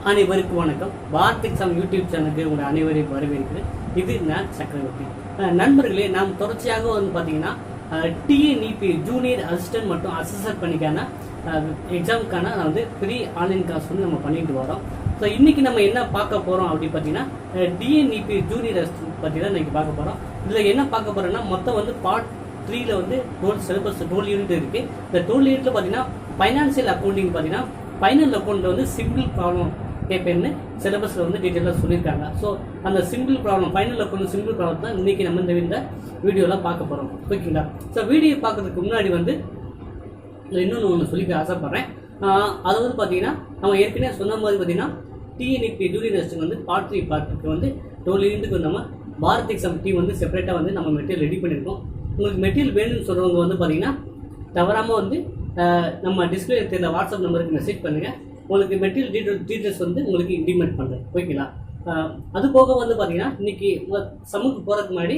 அனைவருக்கும் வணக்கம். வார்த்தை எக்ஸாம் யூடியூப் சேனலுக்கு உங்கள் அனைவரையும் வரவேற்கிறேன். இது நான் சக்கரவர்த்தி. நண்பர்களே, நாம் தொடர்ச்சியாக பார்த்தீங்கன்னா டிஎன்இபி ஜூனியர் அசிஸ்டன்ட் மற்றும் அசஸர் பணிக்கான எக்ஸாமுக்கான ஃப்ரீ ஆன்லைன் கிளாஸ் நம்ம பண்ணிட்டு வரோம். ஸோ இன்னைக்கு நம்ம என்ன பார்க்க போகிறோம் அப்படின்னு பார்த்தீங்கன்னா டிஎன்இபி ஜூனியர் அசிஸ்டன்ட் பற்றி தான் இன்னைக்கு பார்க்க போகிறோம். இதில் என்ன பார்க்க போகிறோம்னா மொத்தம் பார்ட் 3ல 12 சிலபஸ் 12 யூனிட் இருக்குது. இந்த 12 யூனிட்ல பார்த்தீங்கன்னா ஃபைனான்சியல் அக்கௌண்டிங் பார்த்தீங்கன்னா ஃபைனல் அக்கௌண்ட்டில் சிம்பிள் ப்ராப்ளம் கேட்பேன்னு சிலபஸில் டீட்டெயிலாக சொல்லியிருக்காங்க. ஸோ அந்த simple problem final account simple problem தான் இன்றைக்கி நம்ம இந்த வீடியோவில் பார்க்க போகிறோம். ஓகேங்களா? ஸோ வீடியோ பார்க்கறதுக்கு முன்னாடி இன்னொன்று ஒன்று சொல்லிக்க ஆசைப்பட்றேன். அது பார்த்தீங்கன்னா நம்ம ஏற்கனவே சொன்ன மாதிரி பார்த்தீங்கன்னா டிஎன்இபி ஜூனியர் அசிஸ்டன்ட் பார்ட் 3 பார்ட்டுக்கு 12 யூனிட்டுக்கு நம்ம பாரத் எக்ஸாம் டீம் செப்பரேட்டாக நம்ம மெட்டீரியல் ரெடி பண்ணியிருக்கோம். உங்களுக்கு மெட்டீரியல் வேணும்னு சொல்கிறவங்க பார்த்தீங்கன்னா தவறாமல் நம்ம டிஸ்பிளே தெரிந்த வாட்ஸ்அப் நம்பருக்கு மெசேஜ் பண்ணுங்கள். உங்களுக்கு மெட்டீரியல் டீட்டெயில்ஸ் உங்களுக்கு இன்டிமேட் பண்ணுறேன். ஓகேங்களா? அது போக பார்த்தீங்கன்னா இன்றைக்கி சம்முக்கு போகிறதுக்கு முன்னாடி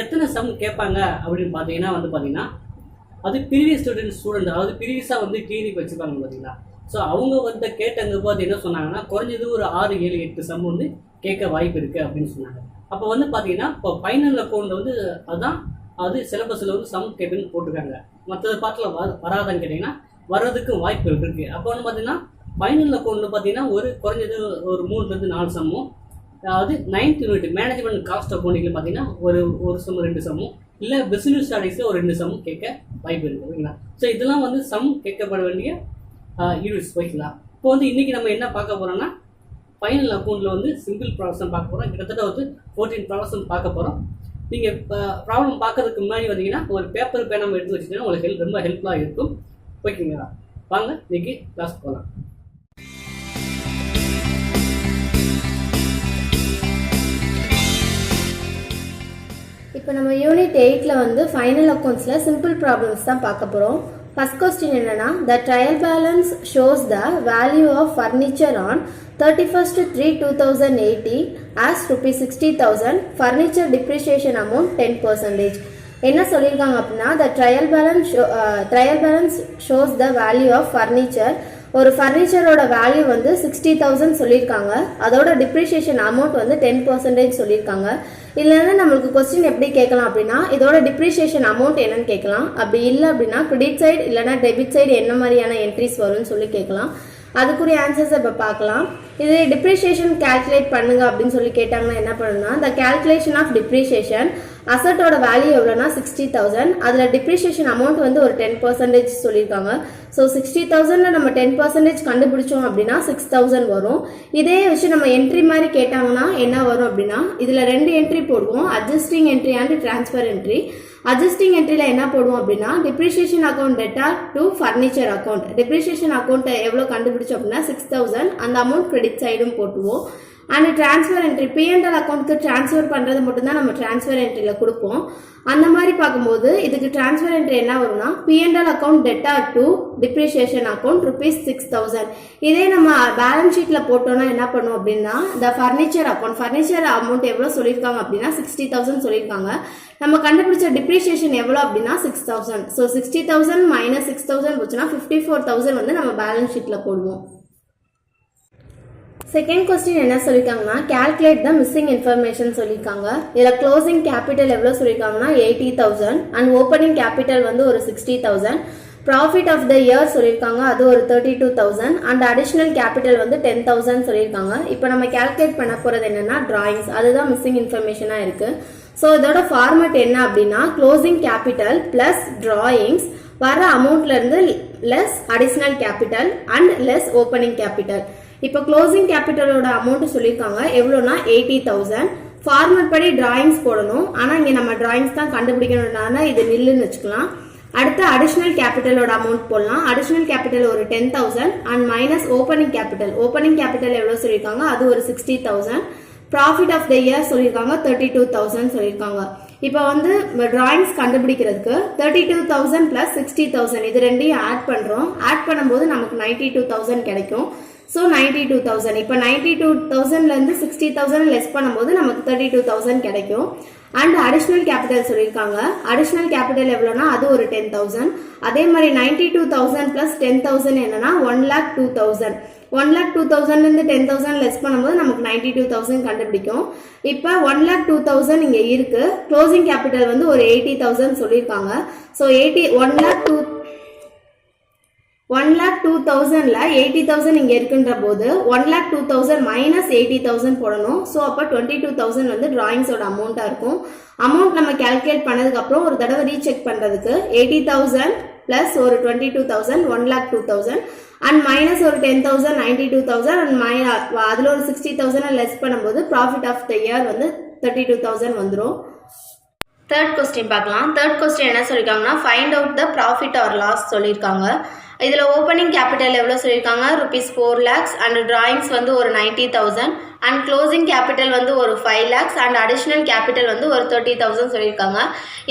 எத்தனை சம் கேட்பாங்க அப்படின்னு பார்த்தீங்கன்னா அது ப்ரீவியஸ் ஸ்டூடெண்ட் அதாவது ப்ரீவியஸாக டிஎன்இபி வச்சுருப்பாங்க பார்த்தீங்களா. ஸோ அவங்க கேட்டங்க போது என்ன சொன்னாங்கன்னா குறைஞ்சது ஒரு 6, 7, 8 சம் கேட்க வாய்ப்பு இருக்குது அப்படின்னு சொன்னாங்க. அப்போ பார்த்தீங்கன்னா இப்போ ஃபைனல் அக்கௌண்ட் அதுதான் அது சிலபஸில் சம் கேட்டுன்னு போட்டிருக்காங்க. மற்றது பாட்டில் வராதான்னு கேட்டிங்கன்னா வர்றதுக்கு வாய்ப்புகள் இருக்குது. அப்போ பார்த்தீங்கன்னா ஃபைனல் அக்கௌண்ட் பார்த்தீங்கன்னா குறைஞ்சது ஒரு 3 to 4 சம்மும், அதாவது 9th யூனிட் மேனேஜ்மெண்ட் காஸ்ட் அக்கௌண்டிங்கில் பார்த்தீங்கன்னா ஒரு சம் 2 சம்மும், இல்லை பிஸ்னஸ் ஸ்டடீஸில் ஒரு 2 சம்மும் கேட்க வாய்ப்பு இருக்குது. ஓகேங்களா? ஸோ இதெல்லாம் சம் கேட்கப்பட வேண்டிய யூனிட்ஸ். ஓகேங்களா? இப்போ இன்றைக்கி நம்ம என்ன பார்க்க போகிறோம்னா ஃபைனல் அக்கௌண்ட்டில் சிம்பிள் ப்ராப்ளம் பார்க்க போகிறோம். கிட்டத்தட்ட 14 ப்ராப்ளம் பார்க்க போகிறோம். நீங்கள் ப்ராப்ளம் பார்க்கறதுக்கு முன்னாடி வந்தீங்கன்னா ஒரு பேப்பர் பேனம் எடுத்து வச்சுட்டீங்கன்னா உங்களுக்கு ரொம்ப ஹெல்ப்ஃபுல்லாக இருக்கும். ஓகேங்களா? வாங்க இன்னைக்கு கிளாஸ் போகலாம். இப்போ நம்ம யூனிட் 8ல் ஃபைனல் அக்கௌண்ட்ஸில் சிம்பிள் ப்ராப்ளம்ஸ் தான் பார்க்க போகிறோம். ஃபர்ஸ்ட் கொஸ்டின் என்னன்னா, the trial balance shows the value of furniture on 31st 3/2018 as ₹60,000. furniture depreciation amount 10%. என்ன சொல்லியிருக்காங்க அப்படின்னா, the trial balance shows the value of furniture. ஒரு ஃபர்னிச்சரோட வேல்யூ 60,000 சொல்லியிருக்காங்க. அதோட டிப்ரிஷியேஷன் அமௌண்ட் 10% சொல்லியிருக்காங்க. இல்லைன்னா நம்மளுக்கு கொஸ்டின் எப்படி கேட்கலாம் அப்படின்னா, இதோட டிப்ரிஷியேஷன் அமௌண்ட் என்னன்னு கேட்கலாம். அப்படி இல்லை அப்படின்னா கிரெடிட் சைடு இல்லைனா டெபிட் சைடு என்ன மாதிரியான என்ட்ரிஸ் வரும்னு சொல்லி கேட்கலாம். அதுக்குரிய ஆன்சர்ஸ் இப்போ பார்க்கலாம். இது டிப்ரிஷியேஷன் கால்குலேட் பண்ணுங்க அப்படின்னு சொல்லி கேட்டாங்கன்னா என்ன பண்ணணும்னா, the calculation of depreciation அசட்டோட வேல்யூ எவ்வளோனா 60,000. அதில் டிப்ரிஷியேஷன் அமௌண்ட் ஒரு 10% சொல்லியிருக்காங்க. ஸோ 60,000ல நம்ம 10% கண்டுபிடிச்சோம் அப்படின்னா 6,000 வரும். இதே வச்சு நம்ம என்ட்ரி மாதிரி கேட்டாங்கன்னா என்ன வரும் அப்படின்னா, இதில் 2 என்ட்ரி போடுவோம், adjusting entry and transfer entry. Adjusting என்ட்ரியில் என்ன போடுவோம் அப்படின்னா, டிப்ரிஷியேஷன் அக்கௌண்ட் டெட்டா to furniture account. Depreciation account எவ்வளோ கண்டுபிடிச்சோம் அப்படின்னா 6,000. அந்த அமௌண்ட் கிரெடிட் சைடும் போட்டுருவோம். அண்ட் டிரான்ஸ்ஃபர் என்ட்ரி பிஎன்எல் அக்கௌண்ட்டுக்கு டிரான்ஸ்ஃபர் பண்ணுறது மட்டும்தான் நம்ம டிரான்ஸ்ஃபர் என்ட்ரியில் கொடுப்போம். அந்த மாதிரி பார்க்கும்போது இதுக்கு டிரான்ஸ்ஃபர் என்ட்ரி என்ன வரும்னா, பிஎன்எல் அக்கௌண்ட் டெட்டா டு டிப்ரிஷியேஷன் அக்கௌண்ட் ₹6,000. இதே நம்ம பேலன்ஸ் ஷீட்டில் போட்டோம்னா என்ன பண்ணுவோம் அப்படின்னா, இந்த ஃபர்னிச்சர் அமௌண்ட் எவ்வளோ சொல்லியிருக்காங்க அப்படின்னா 60,000 சொல்லியிருக்காங்க. நம்ம கண்டுபிடிச்ச டிப்ரிஷியேஷன் எவ்வளோ அப்படின்னா 6,000. ஸோ 60,000 - 6,000 போச்சுன்னா 54,000 நம்ம பேலன்ஸ் ஷீட்டில் போடுவோம். செகண்ட் கொஸ்டின் என்ன சொல்லியிருக்காங்கன்னா, calculate the missing information சொல்லியிருக்காங்க. இதில் க்ளோசிங் கேபிட்டல் எவ்வளோ சொல்லியிருக்காங்கன்னா 80,000 அண்ட் ஓப்பனிங் கேபிட்டல் ஒரு 60,000. ப்ராஃபிட் ஆஃப் த இயர் சொல்லியிருக்காங்க, அது ஒரு 32,000 அண்ட் அடிஷ்னல் கேபிட்டல் 10,000 சொல்லியிருக்காங்க. இப்போ நம்ம கால்குலேட் பண்ண போகிறது என்னன்னா டிராயிங்ஸ், அதுதான் மிஸ்ஸிங் இன்ஃபர்மேஷனாக இருக்குது. ஸோ இதோட ஃபார்மேட் என்ன அப்படின்னா, க்ளோசிங் கேபிட்டல் ப்ளஸ் டிராயிங்ஸ் வர அமௌண்ட்லேருந்து less additional capital and less opening capital. இப்போ க்ளோசிங் கேபிட்டலோட அமௌண்ட் சொல்லியிருக்காங்க எவ்வளோனா 80,000. ஃபார்மேட் படி டிராயிங்ஸ் போடணும். ஆனால் இங்கே நம்ம டிராயிங்ஸ் தான் கண்டுபிடிக்கணும்னா இது நில்லுன்னு வச்சுக்கலாம். அடுத்து அடிஷ்னல் கேபிட்டலோட அமௌண்ட் போடலாம். அடிஷ்னல் கேபிட்டல் ஒரு 10,000 அண்ட் மைனஸ் ஓப்பனிங் கேபிட்டல் எவ்வளோ சொல்லியிருக்காங்க, அது ஒரு 60,000. ப்ராஃபிட் ஆஃப் த இயர் சொல்லியிருக்காங்க 32,000 சொல்லியிருக்காங்க. இப்போ டிராயிங்ஸ் கண்டுபிடிக்கிறதுக்கு 32,000 + 60,000 இது ரெண்டையும் ஆட் பண்ணுறோம். ஆட் பண்ணும்போது நமக்கு 92,000 கிடைக்கும். ஸோ 92,000. இப்போ 92,000லேருந்து 60,000 லெஸ் பண்ணும்போது நமக்கு 32,000 கிடைக்கும். அண்ட் அடிஷ்னல் கேபிட்டல் சொல்லியிருக்காங்க. அடிஷ்னல் கேபிட்டல் எவ்வளோனா அது ஒரு 10,000. அதே மாதிரி 92,000 + 10,000 என்னன்னா 1,02,000. 1,02,000 10,000 லெஸ் பண்ணும்போது நமக்கு 92,000 கண்டுபிடிக்கும். இப்போ 1,02,000 இங்கே இருக்கு. க்ளோசிங் கேபிட்டல் வந்து ஒரு 80,000 சொல்லியிருக்காங்க. ஸோ 1,02,000ல 80,000 இங்கே இருக்குன்ற போது 1,02,000 மைனஸ் 80,000 போடணும். ஸோ அப்போ 22,000 வந்து டிராயிங்ஸோட அமௌண்ட்டாக இருக்கும். அமௌண்ட் நம்ம கேல்குலேட் பண்ணதுக்கப்புறம் ஒரு தடவை ரீசெக் பண்ணுறதுக்கு 80,000 பிளஸ் ஒரு 22,000 1,02,000 அண்ட் மைனஸ் ஒரு 10,000 92,000 அண்ட் அதில் ஒரு 60,000 லெஸ் பண்ணும்போது ப்ராஃபிட் ஆஃப் த இயர் வந்து 32,000 வந்துடும். தேர்ட் கொஸ்டின் பார்க்கலாம். தேர்ட் கொஸ்டின் என்ன சொல்லியிருக்காங்கன்னா find out the profit or loss சொல்லியிருக்காங்க. இதில் ஓப்பனிங் கேபிட்டல் எவ்வளோ சொல்லியிருக்காங்க rupees 4 lakhs அண்ட் டிராயிங்ஸ் வந்து ஒரு 90,000 அண்ட் க்ளோசிங் கேபிட்டல் வந்து ஒரு 5 lakhs அண்ட் அடிஷ்னல் கேபிட்டல் வந்து ஒரு 30,000 சொல்லியிருக்காங்க.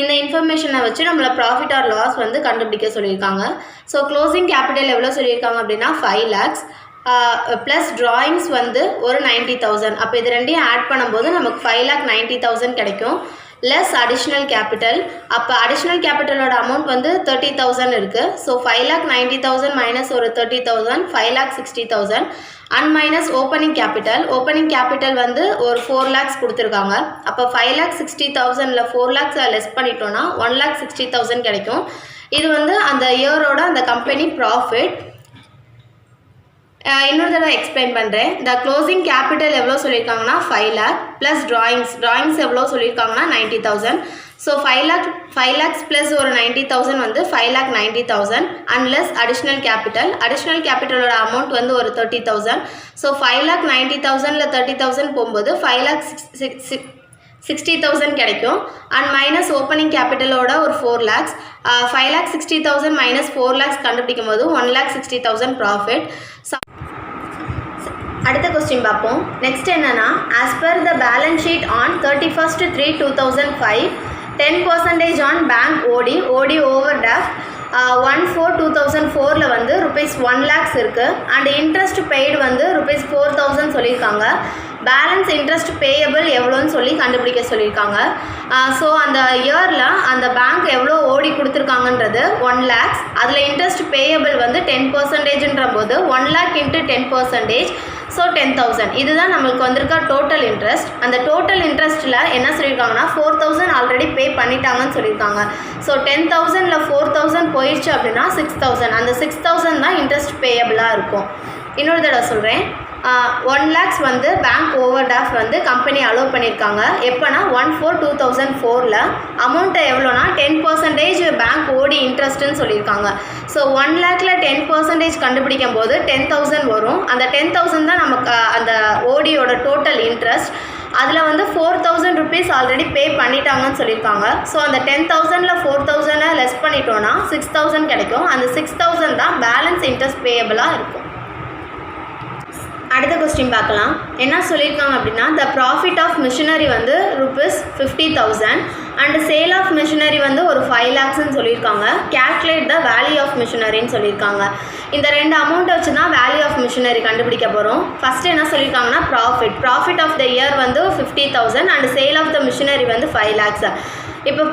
இந்த இன்ஃபர்மேஷனை வச்சு நம்மளை ப்ராஃபிட் ஆர் லாஸ் வந்து கண்டுபிடிக்க சொல்லியிருக்காங்க. ஸோ க்ளோசிங் கேபிட்டல் எவ்வளோ சொல்லியிருக்காங்க அப்படின்னா 5 lakhs ப்ளஸ் டிராயிங்ஸ் வந்து ஒரு 90,000. அப்போ இது ரெண்டையும் ஆட் பண்ணும்போது நமக்கு 5,90,000 கிடைக்கும். Less additional capital. அப்போ அடிஷ்னல் கேபிட்டலோட அமௌண்ட் வந்து 30,000 இருக்குது. ஸோ 5,90,000 மைனஸ் ஒரு 30,000 5,60,000 அண்ட் மைனஸ் ஓப்பனிங் கேபிட்டல் வந்து ஒரு 4 lakhs கொடுத்துருக்காங்க. அப்போ 5,60,000ல் 4 lakhs லெஸ் பண்ணிட்டோன்னா 1,60,000 கிடைக்கும். இது வந்து அந்த இயரோட அந்த கம்பெனி ப்ராஃபிட். இன்னொரு தடவை எக்ஸ்பிளைன் பண்ணுறேன். இந்த க்ளோசிங் கேபிட்டல் எவ்வளோ சொல்லியிருக்காங்கன்னா 5 lakh ப்ளஸ் டிராயிங்ஸ் எவ்வளோ சொல்லியிருக்காங்கன்னா 90,000. ஸோ 5 lakhs ப்ளஸ் ஒரு 90,000 வந்து 5,90,000 அண்ட் லெஸ் அடிஷ்னல் கேபிட்டலோட அமௌண்ட் வந்து ஒரு 30,000. ஸோ 5,90,000ல் 30,000 போகும்போது 5,60,000 கிடைக்கும். அண்ட் மைனஸ் ஓப்பனிங் கேபிட்டலோட ஒரு 4 lakhs 5,60,000 மைனஸ் 4 lakhs கண்டுபிடிக்கும் போது 1,60,000 ப்ராஃபிட். அடுத்த கொஸ்டின் பார்ப்போம். நெக்ஸ்ட் என்னன்னா as per the balance sheet on 31/3/2005 10% on bank OD overdraft 1/4/2004ல் வந்து ₹1 lakhs இருக்குது அண்ட் இன்ட்ரெஸ்ட் பெய்டு வந்து ₹4,000 சொல்லியிருக்காங்க. பேலன்ஸ் இன்ட்ரெஸ்ட் பேயபிள் எவ்வளோன்னு சொல்லி கண்டுபிடிக்க சொல்லியிருக்காங்க. ஸோ அந்த இயரில் அந்த பேங்க் எவ்வளோ ஓடி கொடுத்துருக்காங்கன்றது 1 lakhs. அதில் இன்ட்ரெஸ்ட் பேயபிள் வந்து 10%ன்ற போது 1 lakh இன்ட்டு 10%, ஸோ 10,000. இதுதான் நம்மளுக்கு வந்திருக்க டோட்டல் இன்ட்ரெஸ்ட். அந்த டோட்டல் இன்ட்ரெஸ்ட்டில் என்ன சொல்லியிருக்காங்கன்னா 4,000 ஆல்ரெடி பே பண்ணிட்டாங்கன்னு சொல்லியிருக்காங்க. ஸோ 10,000ல் 4,000 போயிடுச்சு அப்படின்னா 6,000. அந்த 6,000 தான் இன்ட்ரெஸ்ட் பேயபிளாக இருக்கும். இன்னொரு தடவை சொல்கிறேன். 1 lakhs வந்து பேங்க் ஓவர் டிராஃப்ட் வந்து கம்பெனி அலோவ் பண்ணியிருக்காங்க. எப்போனா 1/4/2004ல் அமௌண்ட்டை எவ்வளோனா 10% பேங்க் ஓடி இன்ட்ரெஸ்ட்டுன்னு சொல்லியிருக்காங்க. ஸோ 1 lakhல 10% கண்டுபிடிக்கும் போது 10,000 வரும். அந்த 10,000 தான் நமக்கு அந்த ஓடியோட டோட்டல் இன்ட்ரெஸ்ட். அதில் வந்து 4,000 rupees ஆல்ரெடி பே பண்ணிட்டாங்கன்னு சொல்லியிருக்காங்க. ஸோ அந்த 10,000ல் 4,000 லெஸ் பண்ணிட்டோன்னா 6,000 கிடைக்கும். அந்த 6,000 தான் பேலன்ஸ் இன்ட்ரெஸ்ட் பேயபிளாக இருக்கும். அடுத்த கொஸ்டின் பார்க்கலாம். என்ன சொல்லியிருக்காங்க அப்படின்னா த ப்ராஃபிட் ஆஃப் மிஷினரி வந்து ₹50,000 அண்ட் சேல் ஆஃப் மிஷினரி வந்து ஒரு 5 lakhsன்னு சொல்லியிருக்காங்க. கேல்குலேட் த வேல்யூ ஆஃப் மிஷினரின்னு சொல்லியிருக்காங்க. இந்த ரெண்டு அமௌண்ட்டை வச்சு தான் வேல்யூ ஆஃப் மிஷினரி கண்டுபிடிக்க போகிறோம். ஃபஸ்ட்டு என்ன சொல்லியிருக்காங்கன்னா ப்ராஃபிட் ஆஃப் த இயர் வந்து 50,000 and sale of the machinery வந்து 5 lakhs. இப்போ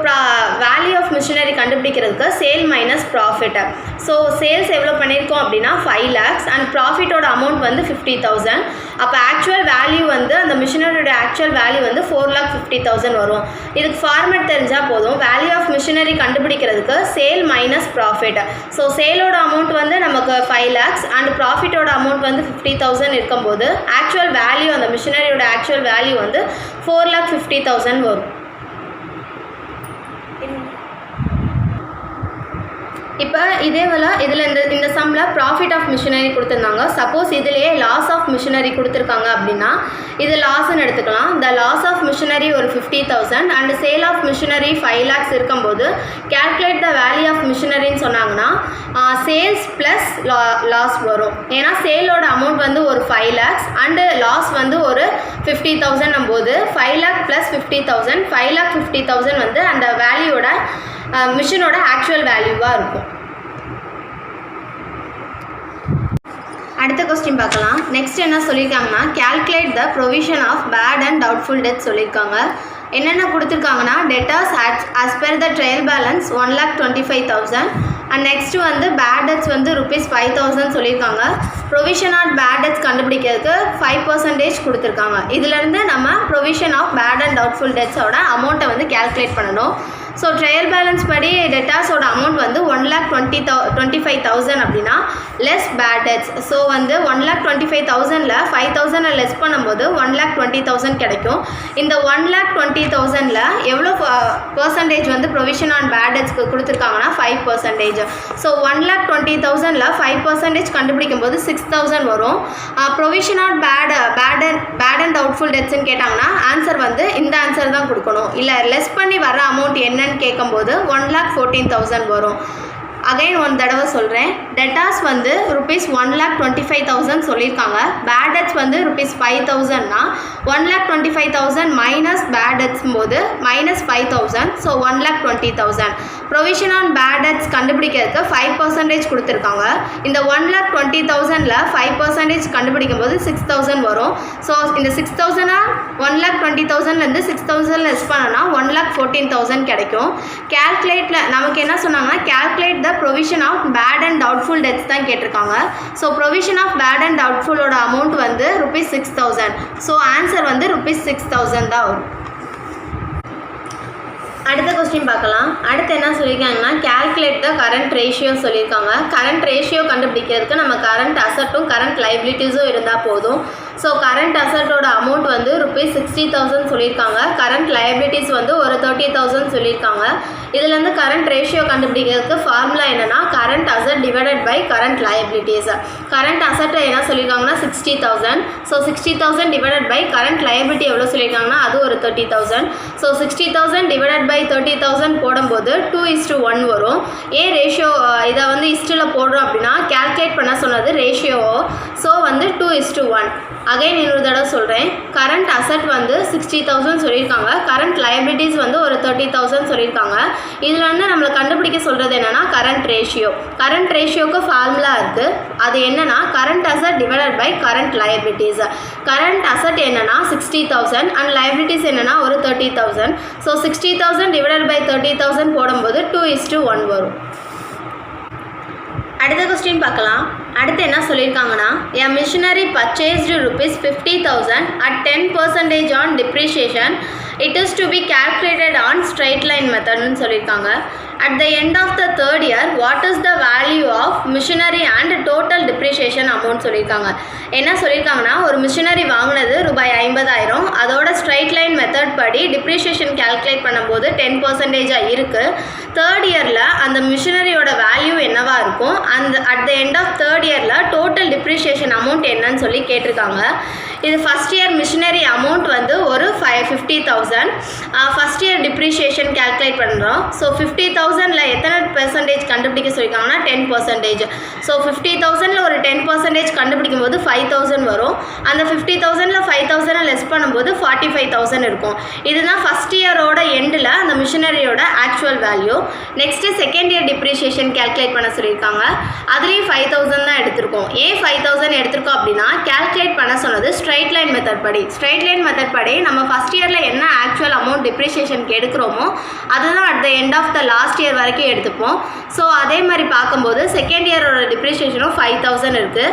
வேல்யூ ஆஃப் மிஷினரி கண்டுபிடிக்கிறதுக்கு sale minus profit. So sales எவ்வளோ பண்ணியிருக்கோம் அப்படின்னா 5 lakhs அண்ட் ப்ராஃபிட்டோட அமௌண்ட் வந்து 50,000. அப்போ ஆக்சுவல் வேல்யூ வந்து அந்த மிஷினரியோட ஆக்சுவல் வேல்யூ வந்து 4,50,000 வரும். இதுக்கு ஃபார்மேட் தெரிஞ்சால் போதும். வேல்யூ ஆஃப் மிஷினரி கண்டுபிடிக்கிறதுக்கு சேல் மைனஸ் ப்ராஃபிட். ஸோ சேலோட அமௌண்ட் வந்து நமக்கு 5 lakhs அண்ட் ப்ராஃபிட்டோட அமௌண்ட் வந்து 50,000 இருக்கும்போது ஆக்சுவல் வேல்யூ அந்த மிஷினரியோட ஆக்சுவல் வேல்யூ வந்து 4,50,000 வரும். இப்போ இதே வேலை இதில் இந்த சம்மில் ப்ராஃபிட் ஆஃப் மிஷினரி கொடுத்துருந்தாங்க. சப்போஸ் இதிலேயே லாஸ் ஆஃப் மிஷினரி கொடுத்துருக்காங்க அப்படின்னா இது லாஸ்ன்னு எடுத்துக்கலாம். இந்த லாஸ் ஆஃப் மிஷினரி ஒரு 50,000 and sale of machinery 5 lakhs இருக்கும்போது கேல்குலேட் த வேல்யூ ஆஃப் மிஷினரின்னு சொன்னாங்கன்னா சேல்ஸ் ப்ளஸ் லாஸ் வரும். ஏன்னா சேலோட அமௌண்ட் வந்து ஒரு 5 lakhs அண்டு லாஸ் வந்து ஒரு 50,000 போது 5 lakh ப்ளஸ் 50,000 5,50,000 வந்து அந்த வேல்யூவோட மிஷினோட ஆக்சுவல் வேல்யூவாக இருக்கும். அடுத்த கொஸ்டின் பார்க்கலாம். நெக்ஸ்ட் என்ன சொல்லியிருக்காங்கன்னா calculate the provision of bad and doubtful debt சொல்லியிருக்காங்க. என்னென்ன கொடுத்துருக்காங்கன்னா debtors as per the trial balance 1,25,000 and next வந்து பேட் டெட்ஸ் வந்து ₹5,000 சொல்லியிருக்காங்க. ப்ரொவிஷன் ஆன் பேட் டெட்ஸ் கண்டுபிடிக்கிறதுக்கு 5% கொடுத்துருக்காங்க. இதுலேருந்து நம்ம provision of bad and doubtful டெட்ஸோட அமௌண்ட்டை வந்து கேல்குலேட் பண்ணணும். ஸோ ட்ரையல் பேலன்ஸ் படி டெட்டாஸோட அமௌண்ட் வந்து 1,25,000 அப்படின்னா லெஸ் பேட் டெட்ஸ். ஸோ வந்து 1,25,000ல் 5,000 லெஸ் பண்ணும்போது 1,20,000 கிடைக்கும். இந்த 1,20,000ல் எவ்வளோ பர்சன்டேஜ் வந்து ப்ரொவிஷன் ஆன் பேட் டெட்ஸ்க்கு கொடுத்துருக்காங்கன்னா 5%. ஸோ 1,20,000ல் 5% கண்டுபிடிக்கும் போது 6,000 வரும். Provision on bad and doubtful டெட்ஸ்ன்னு கேட்டாங்கன்னா ஆன்சர் வந்து இந்த ஆன்சர் தான் கொடுக்கணும். இல்லை லெஸ் பண்ணி வர அமௌண்ட் என்னன்னு கேட்கும்போது 1,14,000 வரும். அகைன் ஒன் தடவை சொல்கிறேன். டெட்டாஸ் வந்து ₹1,25,000 சொல்லியிருக்காங்க. பேட் டெட்ஸ் வந்து ₹5,000னா 1,25,000 மைனஸ் பேட் டெட்ஸ் போது -5,000. So 1,20,000. Provision on bad debts கண்டுபிடிக்கிறதுக்கு 5% கொடுத்துருக்காங்க. இந்த 1,20,000ல் 5% கண்டுபிடிக்கும் போது 6,000 வரும். ஸோ இந்த 6,000 1,20,000லேருந்து 6,000 லெஸ் பண்ணனா 1,14,000 கிடைக்கும். கேல்குலேட்டில் நமக்கு என்ன சொன்னாங்கன்னா calculate the provision of bad and doubtful debts தான் கேட்டிருக்காங்க. So provision of bad and டவுட்ஃபுல்லோட அமௌண்ட் வந்து ₹6,000. ஸோ ஆன்சர் வந்து ₹6,000 தான் வரும். அடுத்த கொஸ்டின் பார்க்கலாம். அடுத்து என்ன சொல்லியிருக்காங்கன்னா கேல்குலேட் த கரண்ட் ரேஷியோ சொல்லியிருக்காங்க. கரண்ட் ரேஷியோ கண்டுபிடிக்கிறதுக்கு நம்ம கரண்ட் அசட்டும் கரண்ட் லைபிலிட்டிஸும் இருந்தால் போதும். ஸோ கரண்ட் அசட்டோட அமௌண்ட் வந்து ₹60,000 சொல்லியிருக்காங்க. கரண்ட் லைபிலிட்டிஸ் வந்து ஒரு 30,000 சொல்லியிருக்காங்க. இதுலேருந்து கரண்ட் ரேஷியோ கண்டுபிடிக்கிறதுக்கு ஃபார்முலா என்னென்னா current asset divided by current liabilities. Current அசட்டை என்ன சொல்லியிருக்காங்கன்னா 60,000. So 60,000 divided by current liability எவ்வளோ சொல்லியிருக்காங்கன்னா அது ஒரு 30,000. ஸோ 60,000 டிவைடட் பை 30,000 போடும்போது 2:1 வரும். ஏன் ரேஷியோ இதை வந்து இஸ்டில் போடுறோம் அப்படின்னா கேல்குலேட் பண்ண சொன்னது ரேஷியோ. ஸோ வந்து 2:1. அகைன் இன்னொரு தடவை சொல்கிறேன். கரண்ட் அசட் வந்து 60,000 சொல்லியிருக்காங்க. கரண்ட் லைபிலிட்டிஸ் வந்து ஒரு 30,000 சொல்லியிருக்காங்க. இதில் வந்து நம்மளை கண்டுபிடிக்க சொல்கிறது என்னென்னா கரண்ட் ரேஷியோ. கரண்ட் ரேஷியோக்கு ஃபார்முலா இருக்குது. அது என்னென்னா current asset divided by current liabilities. Current asset என்னென்னா 60,000 அண்ட் லைபிலிட்டிஸ் என்னென்னா ஒரு 30,000. ஸோ 60,000 டிவைடட் பை 30,000 போடும்போது 2:1 வரும். அடுத்த கொஸ்டின் பார்க்கலாம். அடுத்து என்ன சொல்லியிருக்காங்கன்னா a machinery purchased ₹50,000 at 10% on depreciation. It is to be calculated on straight line method னு சொல்லியிருக்காங்க. At the end of the third year, what is the value of machinery and total depreciation amount சொல்லியிருக்காங்க. என்ன சொல்லியிருக்காங்கன்னா ஒரு machinery வாங்கினது ₹50,000. அதோட straight line method படி depreciation calculate பண்ணும்போது 10% இருக்குது. தேர்ட் இயரில் அந்த மிஷினரியோட வேல்யூ என்னவா இருக்கும், அந்த at the end of third இயரில் டோட்டல் டிப்ரிஷியேஷன் அமௌண்ட் என்னன்னு சொல்லி கேட்டிருக்காங்க. இது ஃபஸ்ட் இயர் மிஷினரி அமௌண்ட் வந்து ஒரு 50,000. ஃபஸ்ட் இயர் டிப்ரிஷியேஷன் கேல்குலேட் பண்ணுறோம். ஸோ 50,000ல் எத்தனை பெர்சன்டேஜ் கண்டுபிடிக்க சொல்லியிருக்காங்கன்னா 10%. ஸோ 50,000ல் ஒரு 10% கண்டுபிடிக்கும் போது 5,000 வரும். அந்த 50,000ல் 5,000 லெஸ் பண்ணும்போது 45,000 இருக்கும். இதுதான் ஃபஸ்ட் இயரோட எண்டில் அந்த மிஷினரியோட actual value. Next second year depreciation calculate பண்ண சொல்லியிருக்காங்க. அதுலேயும் 5,000 தான் எடுத்திருக்கோம். ஏன் 5,000 எடுத்திருக்கோம் அப்படின்னா கேல்குலேட் பண்ண சொன்னது ஸ்ட்ரைட் லைன் மெத்தட் படி. ஸ்ட்ரைட் லைன் மெத்தட் படி நம்ம ஃபஸ்ட் இயரில் என்ன ஆக்சுவல் அமௌண்ட் டிப்ரிஷியேஷனுக்கு எடுக்கிறோமோ அதுதான் at the end of the last year வரைக்கும் எடுத்துப்போம். ஸோ அதே மாதிரி பார்க்கும்போது செகண்ட் இயரோட டிப்ரிஷியேஷனும் 5,000 இருக்குது.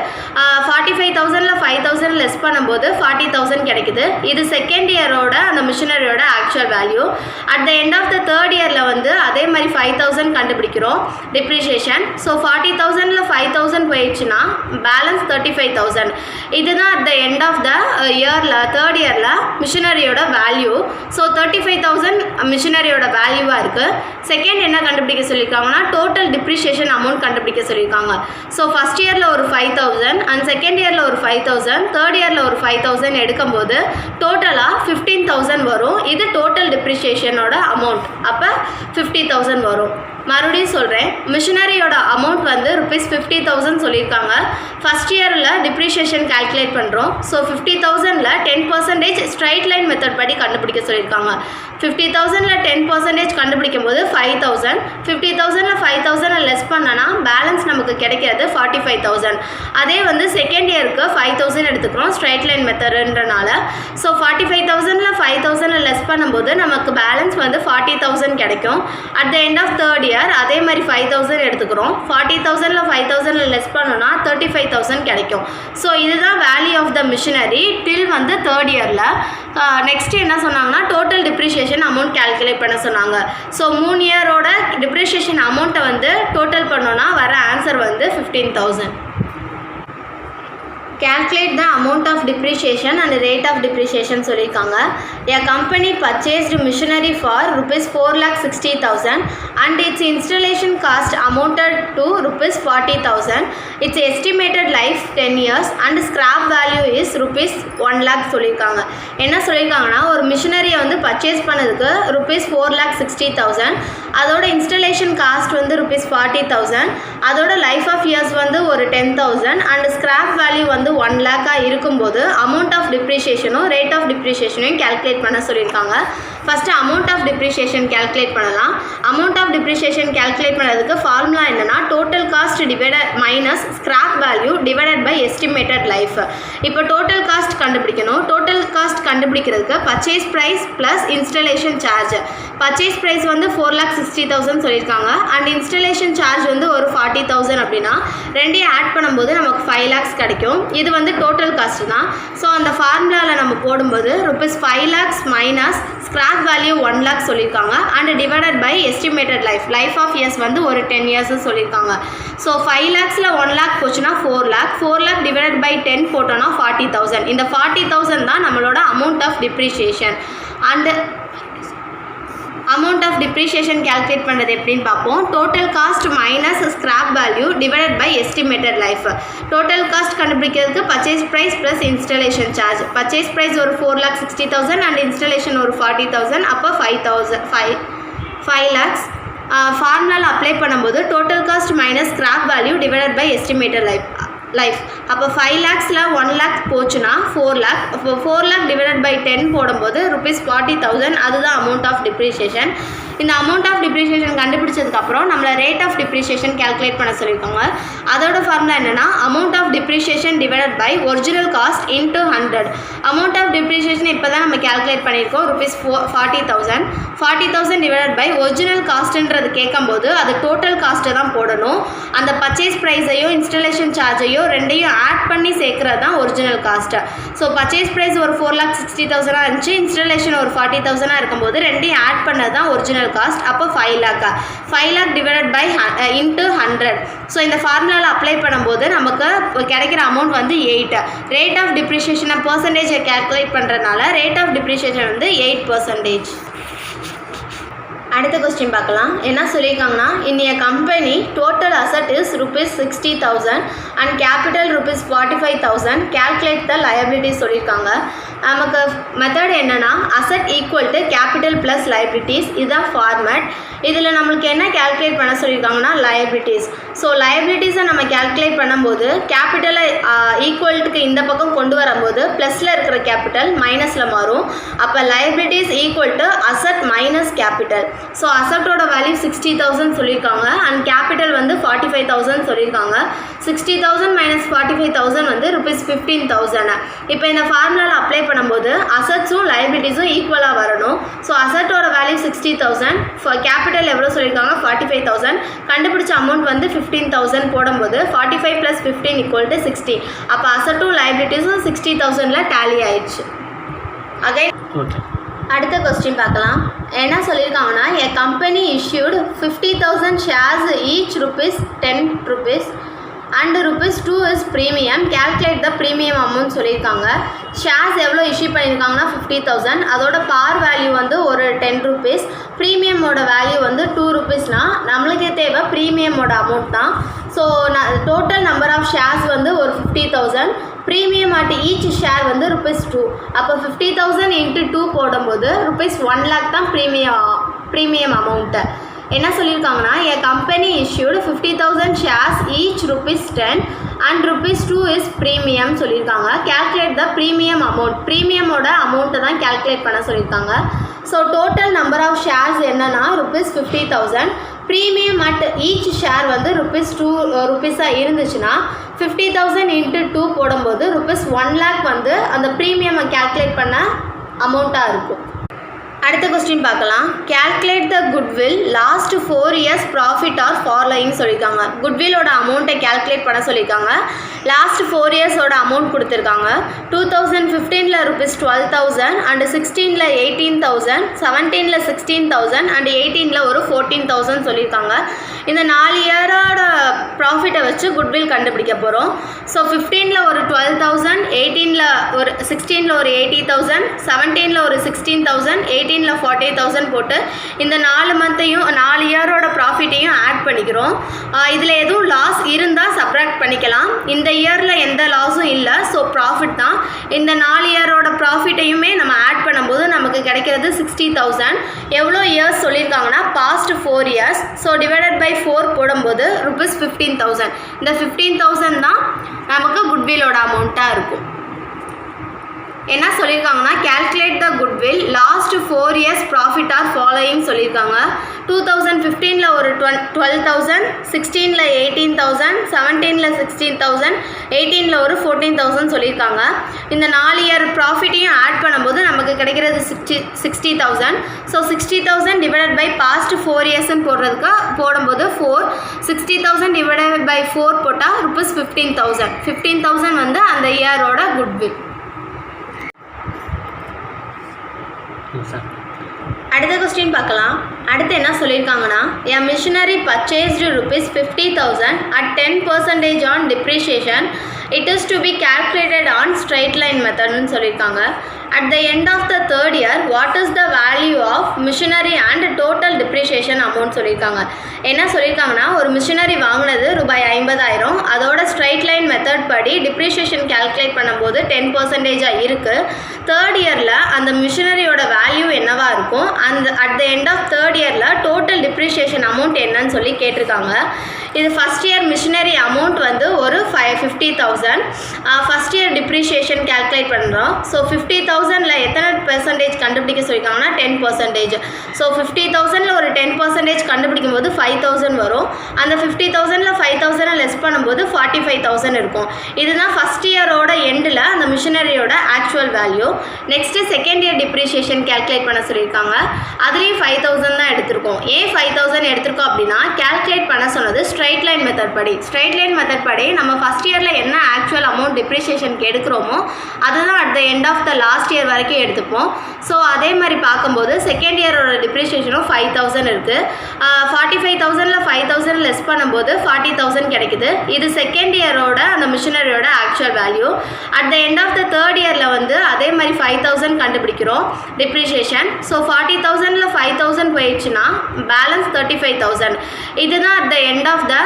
45,000ல் 5,000 லெஸ் பண்ணும்போது 40,000 கிடைக்குது. இது செகண்ட் இயரோட அந்த மிஷினரியோட actual value. At the end of the third இயரில் வந்து அதே மாதிரி 5,000 கண்டுபிடிக்கிறோம் டிப்ரிஷியேஷன். ஸோ 40,000ல் 5,000 போயிடுச்சுன்னா பேலன்ஸ் 35,000. இதுதான் at the end of the இயரில் தேர்ட் இயரில் மிஷினரியோட வேல்யூ. ஸோ 35,000 மிஷினரியோட வேல்யூவாக இருக்குது. செகண்ட் என்ன கண்டுபிடிக்க சொல்லியிருக்காங்கன்னா டோட்டல் டிப்ரிஷியேஷன் அமௌண்ட் கண்டுபிடிக்க சொல்லியிருக்காங்க. ஸோ ஃபஸ்ட் இயரில் ஒரு 5,000 அண்ட் செகண்ட் இயரில் ஒரு 5,000 தேர்ட் இயரில் ஒரு 5,000 எடுக்கும்போது டோட்டலாக 15,000 வரும். இது டோட்டல் டிப்ரிஷியேஷனோட அமௌண்ட். அப்போ 50,000 வரும். மறுபடியும் சொல்கிறேன், மிஷினரியோட அமௌண்ட் வந்து ₹50,000 சொல்லியிருக்காங்க. ஃபஸ்ட் இயரில் டிப்ரிஷியேஷன் கால்குலேட் பண்ணுறோம். ஸோ 50,000ல் 10% ஸ்ட்ரைட் லைன் மெத்தட் படி கண்டுபிடிக்க சொல்லியிருக்காங்க. 50,000ல 10% கண்டுபிடிக்கும் போது 5,000. 50,000ல 5,000 லெஸ் பண்ணனா பேலன்ஸ் நமக்கு கிடைக்கிறது 45,000. அதே வந்து செகண்ட் இயருக்கு 5,000 எடுத்துக்கிறோம் ஸ்ட்ரைட் லைன் மெத்தட்ன்றனால. ஸோ 45,000ல 5,000 லெஸ் பண்ணும்போது நமக்கு பேலன்ஸ் வந்து 40,000 கிடைக்கும். At the end of third year அதே மாதிரி 5,000 எடுத்துக்கிறோம். 40,000ல 5,000 லெஸ் பண்ணோன்னா 35,000 கிடைக்கும். ஸோ இதுதான் வேல்யூ ஆஃப் த மிஷினரி டில் வந்து தேர்ட் இயரில். நெக்ஸ்ட் என்ன சொன்னாங்கன்னா டோட்டல் டிப்ரிஷியேஷன் அமௌண்ட் கால்குலேட் பண்ண சொன்னாங்க. ஸோ 3 இயரோட டிப்ரிஷியேஷன் அமௌண்ட்டை வந்து டோட்டல் பண்ணோன்னா வர ஆன்சர் வந்து 15,000. Calculate the amount of depreciation and rate of depreciation சொல்லியிருக்காங்க. A company purchased machinery for rupees 4,60,000 and its installation cost amounted to rupees 40,000. Its estimated life 10 years and scrap value is rupees 1 lakh சொல்லியிருக்காங்க. என்ன சொல்லியிருக்காங்கன்னா ஒரு மிஷினரியை வந்து purchase பண்ணதுக்கு rupees 4,60,000, அதோட installation cost வந்து rupees 40,000, அதோட லைஃப் ஆஃப் இயர்ஸ் வந்து ஒரு 10,000 அண்ட் ஸ்கிராப் வேல்யூ வந்து 1 lakh இருக்கும்போது அமௌண்ட் ஆஃப் டிப்ரிஷியேஷனும் ரேட் ஆஃப் டிப்ரிஷியேஷனையும் கால்குலேட் பண்ண சொல்லியிருக்காங்க. First amount of depreciation calculate பண்ணலாம். அமௌண்ட் ஆஃப் டிப்ரிஷியேஷன் கால்குலேட் பண்ணுறதுக்கு ஃபார்முலா என்னன்னா total cost divided minus scrap value divided by estimated life. இப்போ டோட்டல் காஸ்ட் கண்டுபிடிக்கணும். டோட்டல் காஸ்ட் கண்டுபிடிக்கிறதுக்கு purchase price plus installation charge. Purchase price வந்து 4,60,000 சொல்லியிருக்காங்க and installation charge வந்து ஒரு 40,000 அப்படின்னா ரெண்டையும் ஆட் பண்ணும்போது நமக்கு 5 lakhs கிடைக்கும். இது வந்து டோட்டல் காஸ்ட் தான். ஸோ அந்த ஃபார்முலாவில் நம்ம போடும்போது rupees 5 lakhs minus scrap value 1 lakh சொல்லியிருக்காங்க and divided by estimated life of years வந்து ஒரு 10 years சொல்லியிருக்காங்க. ஸோ 5 lakhsல 1 lakh போச்சுன்னா 4 lakh டிவைடட் பை 10 போட்டோன்னா 40,000. இந்த 40,000 தான் நம்மளோட amount of depreciation. And amount of depreciation calculate பண்ணுறது எப்படின்னு பார்ப்போம். Total cost minus scrap value divided by estimated life. Total cost கண்டுபிடிக்கிறதுக்கு purchase price plus installation charge. Purchase price ஒரு 4,60,000 அண்ட் இன்ஸ்டலேஷன் ஒரு 40,000, அப்போ 5 lakhs. ஃபார்முலாவில் அப்ளை பண்ணும்போது total cost minus scrap value divided by estimated life. அப்போ 5 lakhsல 1 lakh போச்சுன்னா 4 lakh. அப்போ 4 lakh divided by 10 போடும்போது rupees 40,000. அதுதான் அமௌண்ட் ஆஃப் டிப்ரிஷியேஷன். இந்த அமௌண்ட் ஆஃப் டிப்ரிஷியேஷன் கண்டுபிடிச்சதுக்கப்புறம் நம்மளை ரேட் ஆஃப் டிப்ரிஷியேஷன் கால்குலேட் பண்ண சொல்லியிருக்காங்க. அதோட ஃபார்முலா என்னென்னா amount of depreciation divided by original cost into 100. Amount of depreciation இப்போ தான் நம்ம கால்குலேட் பண்ணியிருக்கோம். rupees 40,000. 40,000 டிவைடட் பை ஒரிஜினல் காஸ்ட்டுன்றது கேட்கும்போது அது டோட்டல் காஸ்ட்டை தான் போடணும். அந்த பர்ச்சேஸ் ப்ரைஸையும் இன்ஸ்டலேஷன் சார்ஜையும் ரெண்டையும் ஆட் பண்ணி சேர்க்குறது தான் original cost. So purchase price ஒரு 4,60,000 இருந்துச்சு, இன்ஸ்டலேஷன் ஒரு 40,000 இருக்கும்போது ரெண்டையும் ஆட் பண்ணது தான் ஒரிஜினல் காஸ்ட். அப்போ 5 lakh divided by into 100. So இந்த ஃபார்முலாவில் அப்ளை பண்ணும்போது நமக்கு கிடைக்கிற அமௌண்ட் வந்து 8. ரேட் ஆஃப் டிப்ரிஷியேஷனை பர்சன்டேஜை கால்குலேட் பண்ணுறதுனால ரேட் ஆஃப் டிப்ரிஷியேஷன் வந்து 8%. அடுத்த கொஸ்டின் பார்க்கலாம். என்ன சொல்லியிருக்காங்கன்னா in a company total asset is rupees 60,000 and capital rupees 45,000. Calculate the liabilities சொல்லியிருக்காங்க. நமக்கு மெத்தட் என்னென்னா asset equal to capital plus liabilities. இதுதான் ஃபார்மேட். இதில் நம்மளுக்கு என்ன கேல்குலேட் பண்ண சொல்லியிருக்காங்கன்னா லயபிலிட்டிஸ். ஸோ லயபிலிட்டிஸை நம்ம கேல்குலேட் பண்ணும்போது கேபிட்டலை ஈக்குவல்ட்டுக்கு இந்த பக்கம் கொண்டு வரும்போது ப்ளஸில் இருக்கிற கேபிட்டல் மைனஸில் மாறும். அப்போ liabilities equal to asset minus capital. So அசட்டோட வேல்யூ 60,000 சொல்லியிருக்காங்க அண்ட் கேபிட்டல் வந்து 45,000 சொல்லியிருக்காங்க. 60,000 மைனஸ் 45,000 வந்து rupees 15,000. இப்போ இந்த ஃபார்முலாவில் அப்ளை பண்ணும்போது அசட்ஸும் லயபிலிட்டிஸும் ஈக்குவலாக வரணும். ஸோ அசட்டோட வேல்யூ 60,000, கேபிட்டல் எவ்வளோ சொல்லியிருக்காங்க 45,000. கண்டுபிடிச்ச அமௌண்ட் வந்து 15,000 போடும்போது 45 + 15 = 60. அப்போ அசட்டும் லயபிலிட்டிஸும் 60,000ல டேலி ஆயிடுச்சு. அடுத்த கொஸ்டின் பார்க்கலாம். என்ன சொல்லியிருக்காங்கன்னா a company issued 50,000 shares each ₹10 and ₹2 is premium. Calculate the premium amount சொல்லியிருக்காங்க. ஷேர்ஸ் எவ்வளோ இஷ்யூ பண்ணியிருக்காங்கன்னா 50,000. அதோட பார் வேல்யூ வந்து ஒரு ₹10. ப்ரீமியமோட வேல்யூ வந்து ₹2. நம்மளுக்கே தேவை ப்ரீமியமோட அமௌண்ட் தான். So total number of shares வந்து ஒரு 50,000. ப்ரீமியம் அட் ஈச் ஷேர் வந்து ₹2. அப்போ 50,000 × 2 போடும்போது ₹1 lakh தான் ப்ரீமியம் அமௌண்ட்டு. என்ன சொல்லியிருக்காங்கன்னா a company issued 50,000 shares each ₹10 and ₹2 is premium சொல்லியிருக்காங்க. calculate the premium amount. premiumோட அமௌண்ட்டை தான் calculate பண்ண சொல்லியிருக்காங்க. So total number of shares என்னன்னா ₹50,000. ப்ரீமியம் அட் ஈச் ஷேர் வந்து ₹2 இருந்துச்சுன்னா 50,000 × 2 போடும்போது ₹1 lakh வந்து அந்த ப்ரீமியமை calculate பண்ண அமௌண்ட்டாக இருக்கும். அடுத்த கொஸ்டின் பார்க்கலாம். calculate the goodwill last 4 years profit or following சொல்லியிருக்காங்க. குட்வில்லோட அமௌண்ட்டை calculate பண்ண சொல்லியிருக்காங்க. லாஸ்ட் 4 இயர்ஸோட அமௌண்ட் கொடுத்துருக்காங்க. 2015ல் ₹12,000 அண்ட் 16ல் ₹18,000, 17ல் ₹16,000 அண்ட் 18ல் ஒரு ₹14,000 சொல்லியிருக்காங்க. இந்த 4 இயரோட ப்ராஃபிட்டை வச்சு குட்வில் கண்டுபிடிக்க போகிறோம். ஸோ 15ல் ஒரு 12,000, 18ல் ஒரு 16ல் ஒரு 80,000, 17ல் ஒரு 16,000, 18ல் 40,000 போட்டு இந்த 4 மந்த்தையும் 4 இயரோட ப்ராஃபிட்டையும் ஆட் பண்ணிக்கிறோம். இதில் எதுவும் லாஸ் இருந்தால் சப்ராக்ட் பண்ணிக்கலாம். இந்த இயரில் எந்த லாஸும் இல்லை, ஸோ ப்ராஃபிட் தான். இந்த 4 இயரோட ப்ராஃபிட்டையுமே நம்ம ஆட் பண்ணும்போது நமக்கு கிடைக்கிறது 60,000. எவ்வளோ இயர்ஸ் சொல்லியிருக்காங்கன்னா past 4 years. So divided by 4 போடும்போது ₹15,000. இந்த 15,000 தான் நமக்கு குட்வில்லோட அமௌண்ட்டாக இருக்கும். என்ன சொல்லியிருக்காங்கன்னா calculate the goodwill last 4 years profit or following சொல்லியிருக்காங்க. 2015ல் ஒரு 12,000, 16ல் 18,000, 17ல் 16,000, 18ல் ஒரு 14,000 சொல்லியிருக்காங்க. இந்த 4 இயர் ப்ராஃபிட்டையும் ஆட் பண்ணும்போது நமக்கு கிடைக்கிறது 60,000. ஸோ 60,000 டிவைடட் பை பாஸ்ட் 4 இயர்ஸ்ன்னு போடும்போது 4, 60,000 டிவைடட் பை 4 போட்டால் ₹15,000. 15,000 வந்து அந்த இயரோட குட்வில். அடுத்த கொஸ்டின் பார்க்கலாம். அடுத்து என்ன சொல்லியிருக்காங்கன்னா a machinery purchased ₹50,000 at 10% on depreciation. It is to be calculated on straight line method னு சொல்லியிருக்காங்க. At the end of the 3rd year, what is the value of machinery and total depreciation amount சொல்லியிருக்காங்க. என்ன சொல்லியிருக்காங்கன்னா ஒரு machinery வாங்கினது ₹50,000, அதோட straight line method படி depreciation calculate பண்ணும்போது 10% இருக்குது. 3rd இயரில் அந்த மிஷினரியோட வேல்யூ என்னவாக இருக்கும், அந்த at the end of 3rd இயரில் டோட்டல் டிப்ரிஷியேஷன் அமௌண்ட் என்னன்னு சொல்லி கேட்டிருக்காங்க. இது ஃபஸ்ட் இயர் மிஷினரி அமௌண்ட் வந்து ஒரு 50,000. ஃபஸ்ட் இயர் டிப்ரிஷியேஷன் கால்குலேட் பண்ணுறோம். ஸோ 50,000ல் எத்தனை பெர்சன்டேஜ் கண்டுபிடிக்க சொல்லியிருக்காங்கன்னா 10%. ஸோ 50,000ல் ஒரு 10% கண்டுபிடிக்கும் போது 5,000 வரும். அந்த 50,000ல் 5,000 லெஸ் பண்ணும்போது 45,000 இருக்கும். இதுதான் ஃபஸ்ட் இயரோட எண்டில் அந்த மிஷினரியோட actual value. Next second year depreciation calculate பண்ண சொல்லியிருக்காங்க. அதுலேயும் 5,000 தான் எடுத்திருக்கோம். ஏன் 5,000 எடுத்திருக்கோம் அப்படின்னா கால்குலேட் பண்ண சொன்னது ஸ்ட்ரைட் லைன் மெத்தட் படி. ஸ்ட்ரைட் லைன் மெத்தட் படி நம்ம ஃபஸ்ட் இயரில் என்ன ஆக்சுவல் அமௌண்ட் டிப்ரிஷியேஷனுக்கு எடுக்கிறோமோ அதுதான் at the end of the last year வரைக்கும் எடுத்துப்போம். ஸோ அதே மாதிரி பார்க்கும்போது செகண்ட் இயரோட டிப்ரிஷியேஷனும் 5,000 இருக்குது. 45,000ல் 5,000 லெஸ் பண்ணும்போது 40,000 கிடைக்குது. இது செகண்ட் இயரோட அந்த மிஷினரியோட actual value. At the end of the 3rd இயரில் வந்து அதே மாதிரி 5,000 கண்டுபிடிக்கிறோம் டிப்ரிஷியேஷன். ஸோ 40,000ல் 5,000 போயிடுச்சுன்னா பேலன்ஸ் 35,000. இதுதான் at the end of the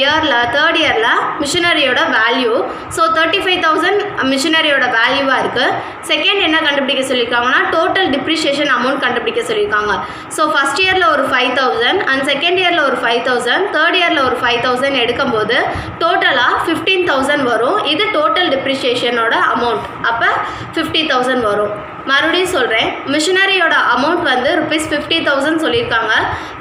இயரில் 3rd இயரில் மிஷினரியோட வேல்யூ. ஸோ 35,000 மிஷினரியோட வேல்யூவாக இருக்குது. செகண்ட் என்ன கண்டுபிடிக்க சொல்லியிருக்காங்கன்னா டோட்டல் டிப்ரிஷியேஷன் அமௌண்ட் கண்டுபிடிக்க சொல்லியிருக்காங்க. ஸோ ஃபஸ்ட் இயரில் ஒரு 5,000 அண்ட் செகண்ட் இயரில் ஒரு 5,000, 3rd இயரில் ஒரு 5,000 எடுக்கும்போது டோட்டலாக 15,000 வரும். இது டோட்டல் டிப்ரிஷியேஷனோட அமௌண்ட். அப்போ 50,000 வரும். மறுபடியும் சொல்கிறேன், மிஷினரியோட அமௌண்ட் வந்து ₹50,000 சொல்லியிருக்காங்க.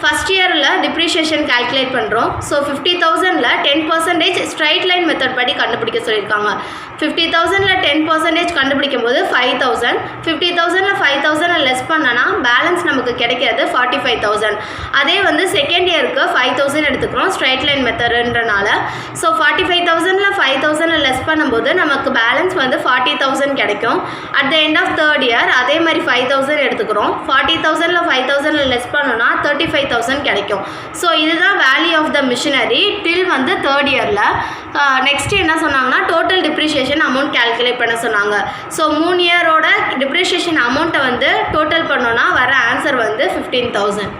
ஃபஸ்ட் இயரில் டிப்ரிஷியேஷன் கால்குலேட் பண்ணுறோம். ஸோ 50,000ல் 10% ஸ்ட்ரைட் லைன் மெத்தட் படி கண்டுபிடிக்க சொல்லியிருக்காங்க. 50,000ல் 10% கண்டுபிடிக்கும் போது 5,000. 50,000ல் 5,000 லெஸ் பண்ணனா பேலன்ஸ் நமக்கு கிடைக்கிறது 45,000. அதே வந்து செகண்ட் இயருக்கு 5,000 எடுத்துக்கிறோம் ஸ்ட்ரைட் லைன் மெத்தடுன்றனால. ஸோ 45,000ல் 5,000 லெஸ் பண்ணும்போது நமக்கு பேலன்ஸ் வந்து 40,000 கிடைக்கும். At the end of 3rd year அதே மாதிரி 5,000 எடுத்துக்கிறோம். 40,000ல் 5,000 லெஸ் பண்ணோன்னா 35,000 கிடைக்கும். ஸோ இதுதான் வேல்யூ ஆஃப் த மிஷினரி டில் வந்து 3rd இயரில். நெக்ஸ்ட் என்ன சொன்னாங்கன்னா டோட்டல் டிப்ரிஷியேஷன் அமௌண்ட் கால்குலேட் பண்ண சொன்னாங்க. ஸோ 3 இயரோட டிப்ரிஷியேஷன் அமௌண்ட்டை வந்து டோட்டல் பண்ணோன்னா வர ஆன்சர் வந்து 15,000.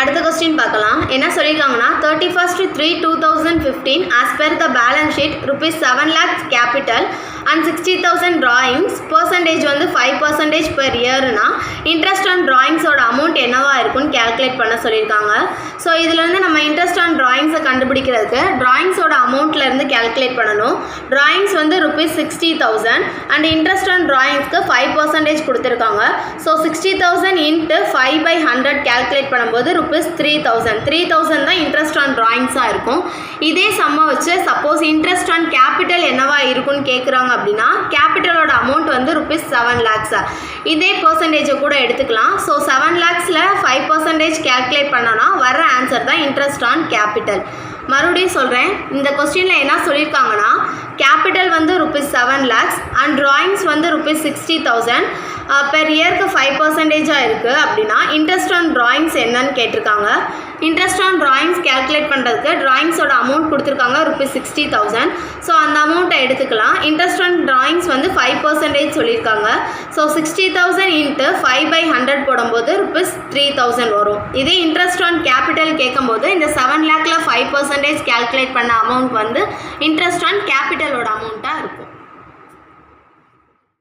அடுத்த கொஸ்டின் பார்க்கலாம். என்ன சொல்லியிருக்காங்கன்னா 31st 3/2015 as per the balance sheet ₹7 lakhs capital and 60,000 drawings percentage வந்து 5% per yearனா இன்ட்ரெஸ்ட் ஆன் டிராயிங்ஸோட அமௌண்ட் என்னவா இருக்குன்னு கேல்குலேட் பண்ண சொல்லியிருக்காங்க. ஸோ இதில் வந்து நம்ம இன்ட்ரெஸ்ட் ஆன் டிராயிங்ஸை கண்டுபிடிக்கிறதுக்கு டிராயிங்ஸோட அமௌண்ட்லேருந்து கேல்குலேட் பண்ணணும். டிராயிங்ஸ் வந்து ₹60,000 அண்ட் இன்ட்ரெஸ்ட் ஆன் டிராயிங்ஸ்க்கு 5% கொடுத்துருக்காங்க. ஸோ 60,000 இன்ட்டு 5/100 கேல்குலேட் பண்ணும்போது ₹3,000 3,000 தான் இன்ட்ரெஸ்ட் ஆன் டிராயிங்ஸாக இருக்கும். இதே சம்மை வச்சு சப்போஸ் இன்ட்ரெஸ்ட் ஆன் கேபிட்டல் என்னவா இருக்குன்னு கேட்குறாங்க அப்படின்னா கேபிட்டலோட அமௌண்ட் வந்து ₹7 lakhs. இதே பர்சன்டேஜை கூட எடுத்துக்கலாம். ஸோ 7 lakhsல 5% கேல்குலேட் பண்ணோன்னா வர ஆன்சர் தான் இன்ட்ரெஸ்ட் ஆன் கேபிட்டல். மறுபடியும் சொல்கிறேன், இந்த கொஸ்டினில் என்ன சொல்லியிருக்காங்கன்னா கேபிட்டல் வந்து ₹7 lakhs அண்ட் டிராயிங்ஸ் வந்து ₹60,000 பெர் இயருக்கு 5% இருக்குது அப்படின்னா இன்ட்ரெஸ்ட் ஆன் டிராயிங்ஸ் என்னன்னு கேட்டிருக்காங்க. இன்ட்ரெஸ்ட் ஆன் டிராயிங்ஸ் கேல்குலேட் பண்ணுறதுக்கு டிராயிங்ஸோட அமௌண்ட் கொடுத்துருக்காங்க ₹60,000. ஸோ அந்த அமௌண்ட்டை எடுத்துக்கலாம். இன்ட்ரெஸ்ட் ஆன் டிராயிங்ஸ் வந்து 5% சொல்லியிருக்காங்க. ஸோ 60,000 இன்ட்டு 5/100 போடும்போது ₹3,000 வரும். இதே இன்ட்ரெஸ்ட் ஆன் கேபிட்டல் கேட்கும்போது இந்த 7 lakhல 5% கேல்குலேட் பண்ண அமௌண்ட் வந்து இன்ட்ரெஸ்ட் ஆன் கேபிட்டலோட அமௌண்ட்டாக இருக்கும்.